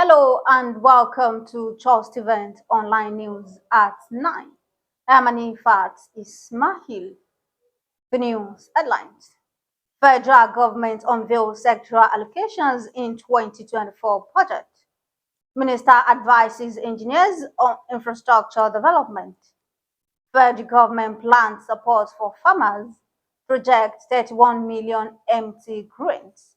Hello and welcome to Justeventonline News at 9. I'm Anifat Ismail. The news headlines. Federal government unveils sectoral allocations in 2024 budget. Minister advises engineers on infrastructure development. Fed government plans support for farmers. Project 31 million empty grants.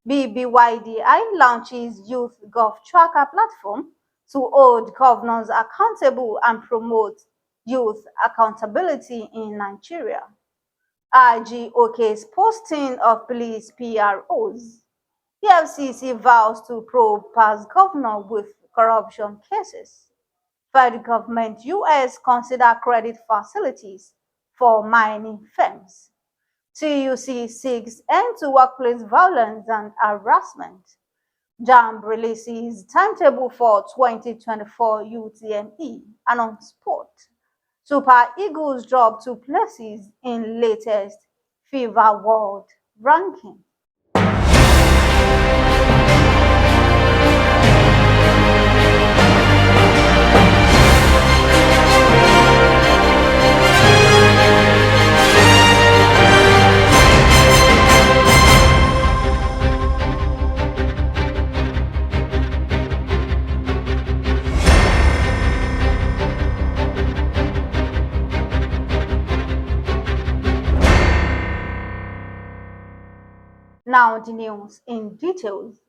BBYDI launches YouthGovTracka platform to hold governors accountable and promote youth accountability in Nigeria. IG OK's posting of police PROs. EFCC vows to probe past governor with corruption cases. Fed government US consider credit facilities for mining firms. TUC seeks end to workplace violence and harassment. JAMB releases timetable for 2024 UTME and on sport. Super Eagles drop 2 places in latest FIFA World Ranking. Now the news in details.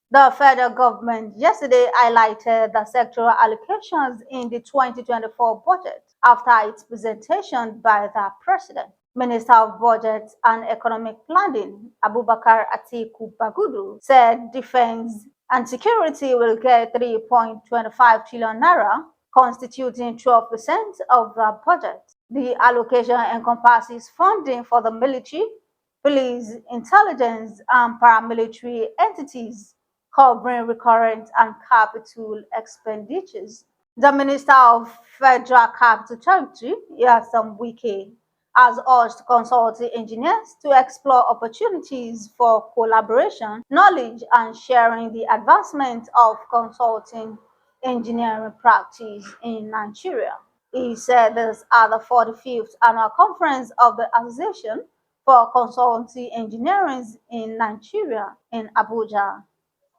The federal government yesterday highlighted the sectoral allocations in the 2024 budget after its presentation by the president. Minister of Budget and Economic Planning, Abubakar Atiku Bagudu, said defense and security will get 3.25 trillion naira, constituting 12% of the budget. The allocation encompasses funding for the military, police, intelligence, and paramilitary entities, covering recurrent and capital expenditures. The Minister of Federal Capital Territory, Yassam Wike, has urged consulting engineers to explore opportunities for collaboration, knowledge, and sharing the advancement of consulting engineering practice in Nigeria. He said this at the 45th annual conference of the Association for Consultancy Engineering in Nigeria in Abuja.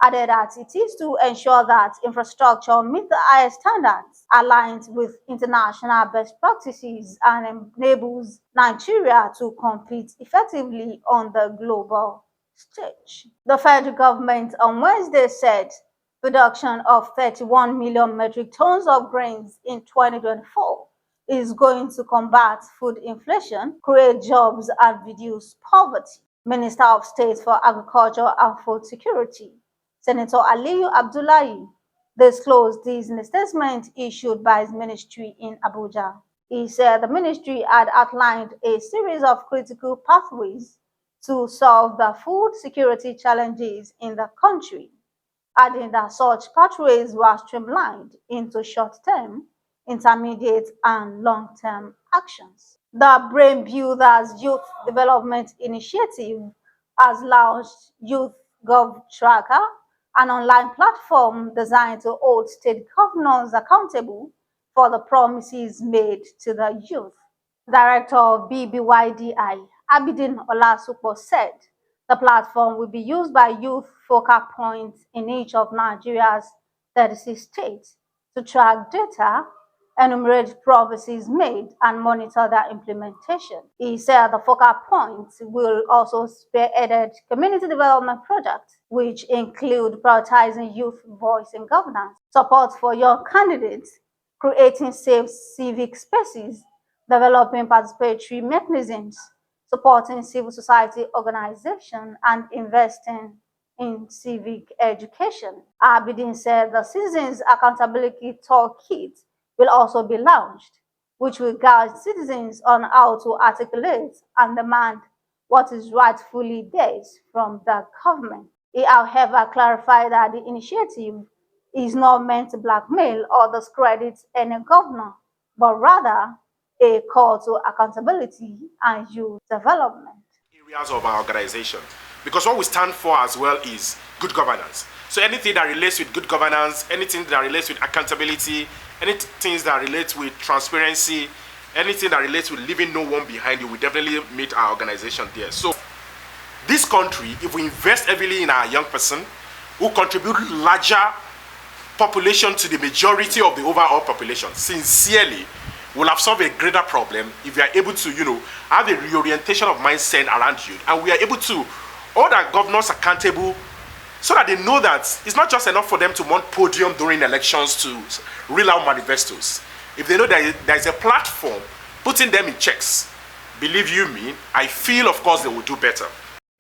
Added that it is to ensure that infrastructure meets the highest standards, aligns with international best practices, and enables Nigeria to compete effectively on the global stage. The federal government on Wednesday said production of 31 million metric tons of grains in 2024 is going to combat food inflation, create jobs, and reduce poverty. Minister of State for Agriculture and Food Security, Senator Aliyu Abdullahi, disclosed this in a statement issued by his ministry in Abuja. He said the ministry had outlined a series of critical pathways to solve the food security challenges in the country, adding that such pathways were streamlined into short-term, intermediate, and long-term actions. The Brain Builders Youth Development Initiative has launched YouthGovTracka, an online platform designed to hold state governors accountable for the promises made to the youth. Director of BBYDI, Abidin Olasupo, said the platform will be used by youth focal points in each of Nigeria's 36 states to track data, enumerate promises made, and monitor their implementation. He said the focal points will also spearhead community development projects, which include prioritizing youth voice in governance, support for young candidates, creating safe civic spaces, developing participatory mechanisms, supporting civil society organizations, and investing in civic education. Abidin said the Citizens Accountability Toolkit will also be launched, which will guide citizens on how to articulate and demand what is rightfully theirs from the government. He, however, clarified that the initiative is not meant to blackmail or discredit any governor, but rather a call to accountability and youth development. Areas of our organization. because what we stand for as well is good governance. So anything that relates with good governance, anything that relates with accountability, anything that relates with transparency, anything that relates with leaving no one behind, you will definitely meet our organization there. So this country, if we invest heavily in our young person who contribute larger population to the majority of the overall population, sincerely, we'll have solved a greater problem if we are able to, have a reorientation of mindset around youth, and we are able to hold our governors accountable so that they know that it's not just enough for them to want podium during elections to reel out manifestos. If they know that there is a platform putting them in checks, believe you me, I feel, of course, they will do better.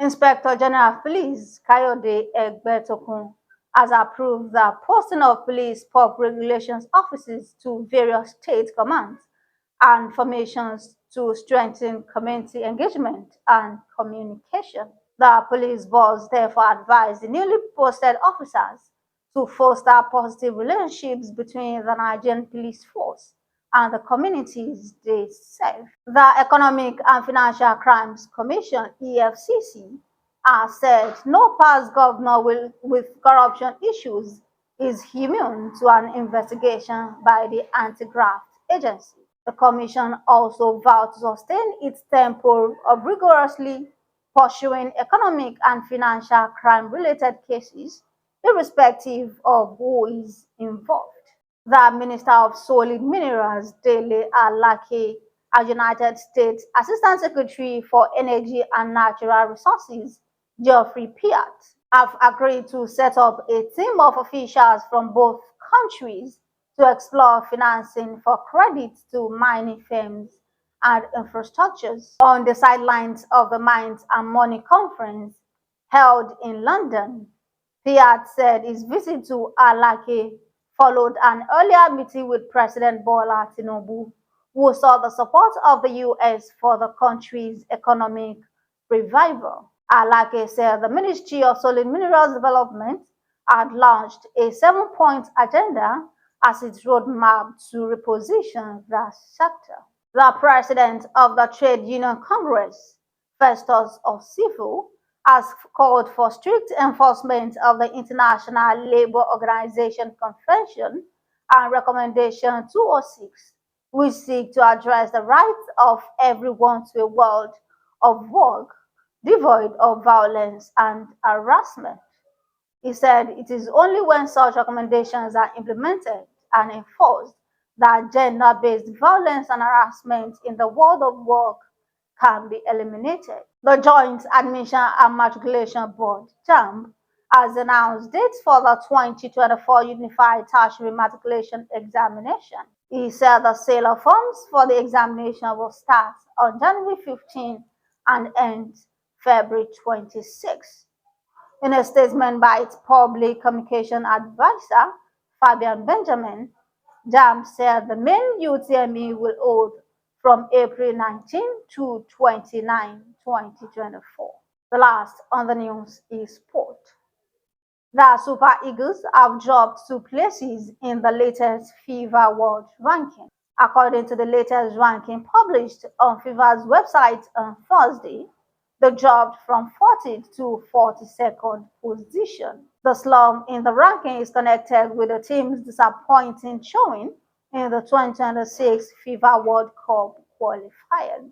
Inspector General of Police Kayode Egbetokun has approved the posting of police public relations officers to various state commands and formations to strengthen community engagement and communication. The police boss therefore advised the newly posted officers to foster positive relationships between the Nigerian police force and the communities they serve. The Economic and Financial Crimes Commission, EFCC, has said no past governor with corruption issues is immune to an investigation by the anti-graft agency. The commission also vowed to sustain its tempo of rigorously pursuing economic and financial crime-related cases, irrespective of who is involved. The Minister of Solid Minerals, Dele Alake, a United States Assistant Secretary for Energy and Natural Resources, Geoffrey Piat, have agreed to set up a team of officials from both countries to explore financing for credit to mining firms and infrastructures. On the sidelines of the Mines and Money Conference held in London, Piat said his visit to Alake followed an earlier meeting with President Bola Tinubu, who saw the support of the US for the country's economic revival. Alake said the Ministry of Solid Minerals Development had launched a 7-point agenda as its roadmap to reposition the sector. The president of the Trade Union Congress, Festus Osifo, has called for strict enforcement of the International Labour Organization Convention and Recommendation 206, which seek to address the rights of everyone to a world of work devoid of violence and harassment. He said it is only when such recommendations are implemented and enforced that gender-based violence and harassment in the world of work can be eliminated. The Joint Admission and Matriculation Board, JAMB, has announced dates for the 2024 Unified Tertiary Matriculation Examination. He said the sale of forms for the examination will start on January 15 and end February 26. In a statement by its public communication advisor, Fabian Benjamin, JAMB said the main UTME will hold from April 19 to 29, 2024. The last on the news is sport. The Super Eagles have dropped 2 places in the latest FIFA World Ranking. According to the latest ranking published on FIFA's website on Thursday, they dropped from 40th to 42nd position. The slump in the ranking is connected with the team's disappointing showing in the 2026 FIFA World Cup qualifiers.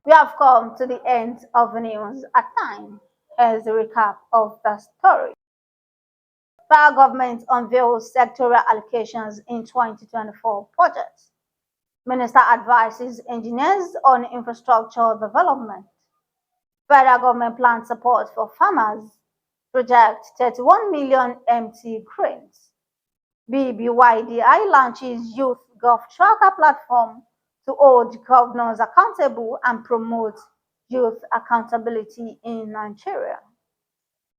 We have come to the end of the news at time. Here's the recap of the story. Federal government unveils sectoral allocations in 2024 budget. Minister advises engineers on infrastructure development. Federal government plans support for farmers. Project 31 million empty cranes. BBYDI launches YouthGovTracka platform to hold governors accountable and promote youth accountability in Nigeria.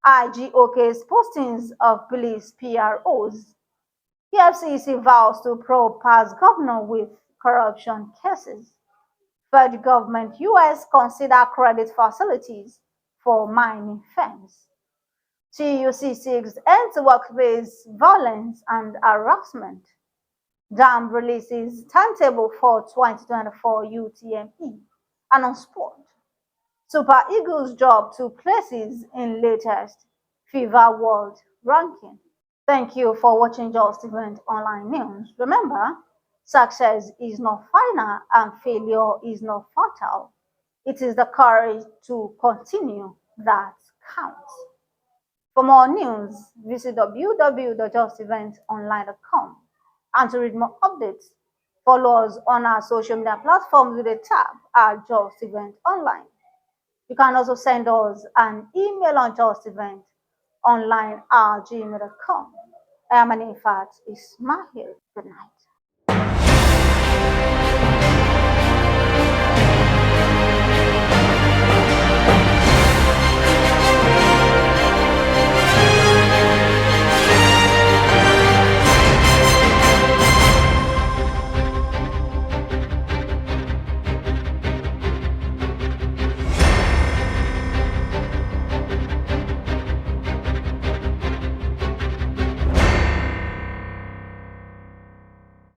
IGOK's postings of police PROs. EFCC vows to probe past governor with corruption cases. Fed Govt US consider credit facilities for mining firms. TUC6 ends workplace violence and harassment. JAMB releases timetable for 2024 UTME. And on sport, Super Eagles drop 2 places in latest FIFA World Ranking. Thank you for watching Justeventonline News. Remember, success is not final and failure is not fatal. It is the courage to continue that counts. For more news, visit www.justeventonline.com. And to read more updates, follow us on our social media platforms with a tab at JustEventOnline. You can also send us an email on justeventonline@gmail.com. I am Anifat Ismail. Good night.